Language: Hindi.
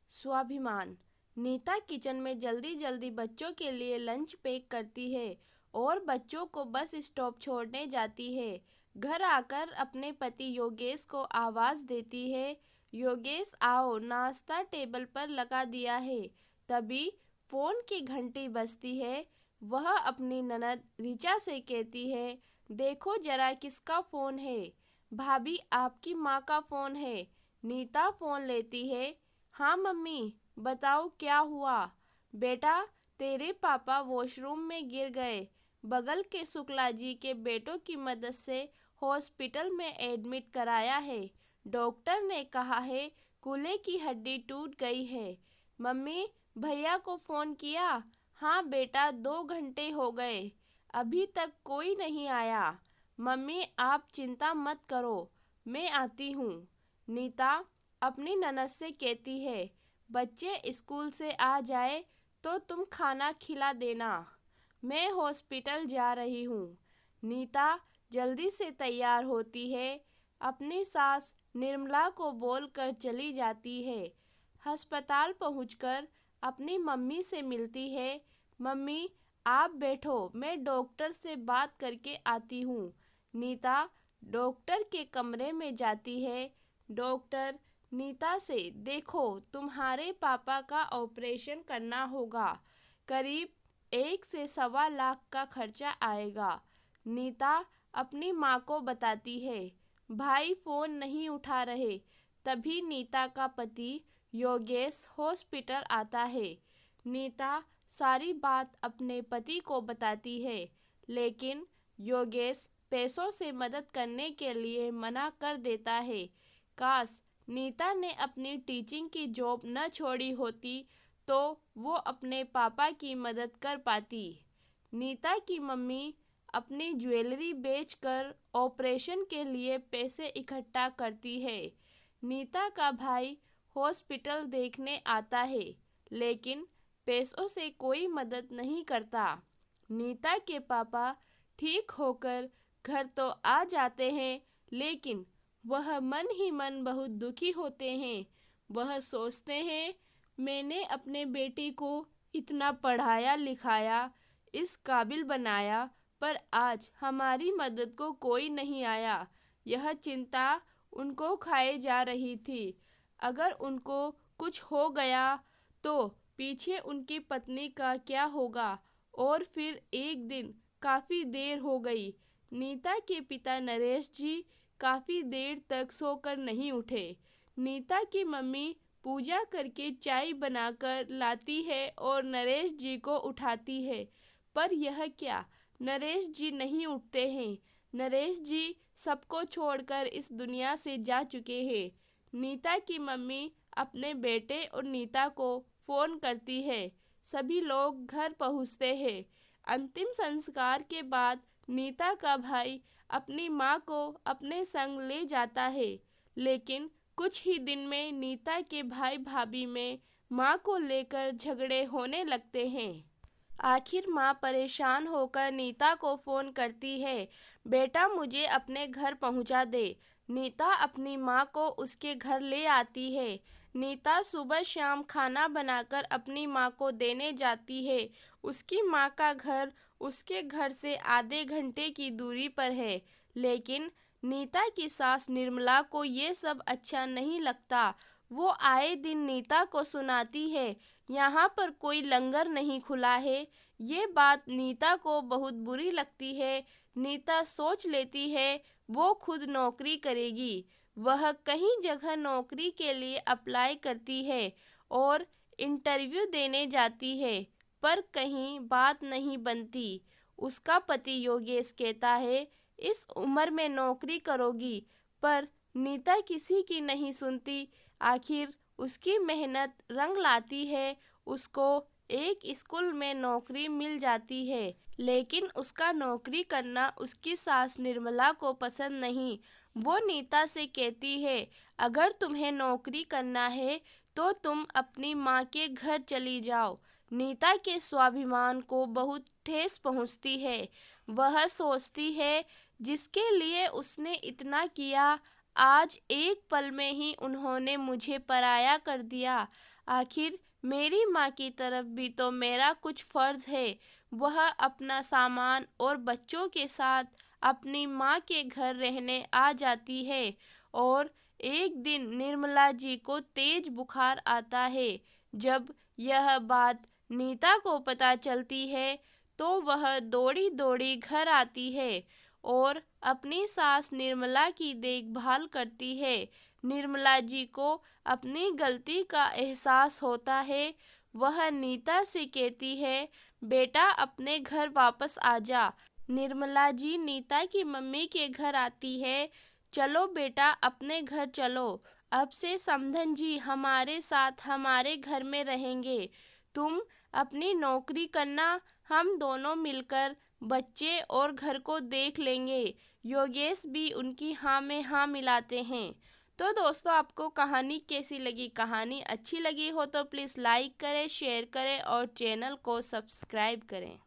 स्वाभिमान। नीता किचन में जल्दी जल्दी बच्चों के लिए लंच पैक करती है और बच्चों को बस स्टॉप छोड़ने जाती है। घर आकर अपने पति योगेश को आवाज़ देती है, योगेश आओ, नाश्ता टेबल पर लगा दिया है। तभी फ़ोन की घंटी बजती है। वह अपनी ननद ऋचा से कहती है, देखो जरा किसका फ़ोन है। भाभी, आपकी माँ का फ़ोन है। नीता फ़ोन लेती है। हाँ मम्मी, बताओ क्या हुआ। बेटा, तेरे पापा वॉशरूम में गिर गए। बगल के शुक्ला जी के बेटों की मदद से हॉस्पिटल में एडमिट कराया है। डॉक्टर ने कहा है कूल्हे की हड्डी टूट गई है। मम्मी, भैया को फ़ोन किया। हाँ बेटा, 2 घंटे हो गए, अभी तक कोई नहीं आया। मम्मी, आप चिंता मत करो, मैं आती हूँ। नीता अपनी ननद से कहती है, बच्चे स्कूल से आ जाए तो तुम खाना खिला देना, मैं हॉस्पिटल जा रही हूँ। नीता जल्दी से तैयार होती है, अपनी सास निर्मला को बोलकर चली जाती है। अस्पताल पहुंचकर अपनी मम्मी से मिलती है। मम्मी, आप बैठो, मैं डॉक्टर से बात करके आती हूँ। नीता डॉक्टर के कमरे में जाती है। डॉक्टर नीता से, देखो तुम्हारे पापा का ऑपरेशन करना होगा, करीब 1 से 1.25 लाख का खर्चा आएगा। नीता अपनी माँ को बताती है। भाई फ़ोन नहीं उठा रहे। तभी नीता का पति योगेश हॉस्पिटल आता है। नीता सारी बात अपने पति को बताती है, लेकिन योगेश पैसों से मदद करने के लिए मना कर देता है। काश नीता ने अपनी टीचिंग की जॉब न छोड़ी होती तो वो अपने पापा की मदद कर पाती। नीता की मम्मी अपनी ज्वेलरी बेचकर ऑपरेशन के लिए पैसे इकट्ठा करती है। नीता का भाई हॉस्पिटल देखने आता है, लेकिन पैसों से कोई मदद नहीं करता। नीता के पापा ठीक होकर घर तो आ जाते हैं, लेकिन वह मन ही मन बहुत दुखी होते हैं। वह सोचते हैं, मैंने अपने बेटे को इतना पढ़ाया लिखाया, इस काबिल बनाया, पर आज हमारी मदद को कोई नहीं आया। यह चिंता उनको खाए जा रही थी। अगर उनको कुछ हो गया तो पीछे उनकी पत्नी का क्या होगा। और फिर एक दिन काफ़ी देर हो गई। नीता के पिता नरेश जी काफ़ी देर तक सोकर नहीं उठे। नीता की मम्मी पूजा करके चाय बनाकर लाती है और नरेश जी को उठाती है, पर यह क्या, नरेश जी नहीं उठते हैं। नरेश जी सबको छोड़कर इस दुनिया से जा चुके हैं। नीता की मम्मी अपने बेटे और नीता को फ़ोन करती है। सभी लोग घर पहुंचते हैं। अंतिम संस्कार के बाद नीता का भाई अपनी माँ को अपने संग ले जाता है, लेकिन कुछ ही दिन में नीता के भाई भाभी में माँ को लेकर झगड़े होने लगते हैं। आखिर माँ परेशान होकर नीता को फ़ोन करती है, बेटा मुझे अपने घर पहुँचा दे। नीता अपनी माँ को उसके घर ले आती है। नीता सुबह शाम खाना बनाकर अपनी माँ को देने जाती है। उसकी माँ का घर उसके घर से आधे घंटे की दूरी पर है, लेकिन नीता की सास निर्मला को ये सब अच्छा नहीं लगता। वो आए दिन नीता को सुनाती है, यहाँ पर कोई लंगर नहीं खुला है। ये बात नीता को बहुत बुरी लगती है। नीता सोच लेती है वो खुद नौकरी करेगी। वह कहीं जगह नौकरी के लिए अप्लाई करती है और इंटरव्यू देने जाती है, पर कहीं बात नहीं बनती। उसका पति योगेश कहता है, इस उम्र में नौकरी करोगी, पर नीता किसी की नहीं सुनती। आखिर उसकी मेहनत रंग लाती है। उसको एक स्कूल में नौकरी मिल जाती है, लेकिन उसका नौकरी करना उसकी सास निर्मला को पसंद नहीं। वो नीता से कहती है, अगर तुम्हें नौकरी करना है तो तुम अपनी माँ के घर चली जाओ। नीता के स्वाभिमान को बहुत ठेस पहुँचती है। वह सोचती है जिसके लिए उसने इतना किया आज एक पल में ही उन्होंने मुझे पराया कर दिया। आखिर मेरी माँ की तरफ भी तो मेरा कुछ फ़र्ज़ है। वह अपना सामान और बच्चों के साथ अपनी माँ के घर रहने आ जाती है और एक दिन निर्मला जी को तेज बुखार आता है। जब यह बात नीता को पता चलती है तो वह दौड़ी दौड़ी घर आती है और अपनी सास निर्मला की देखभाल करती है। निर्मला जी को अपनी गलती का एहसास होता है। वह नीता से कहती है, बेटा अपने घर वापस आ जा। निर्मला जी नीता की मम्मी के घर आती है। चलो बेटा अपने घर चलो, अब से समधन जी हमारे साथ हमारे घर में रहेंगे। तुम अपनी नौकरी करना, हम दोनों मिलकर बच्चे और घर को देख लेंगे। योगेश भी उनकी हाँ में हाँ मिलाते हैं। तो दोस्तों, आपको कहानी कैसी लगी? कहानी अच्छी लगी हो तो प्लीज़ लाइक करें, शेयर करें और चैनल को सब्सक्राइब करें।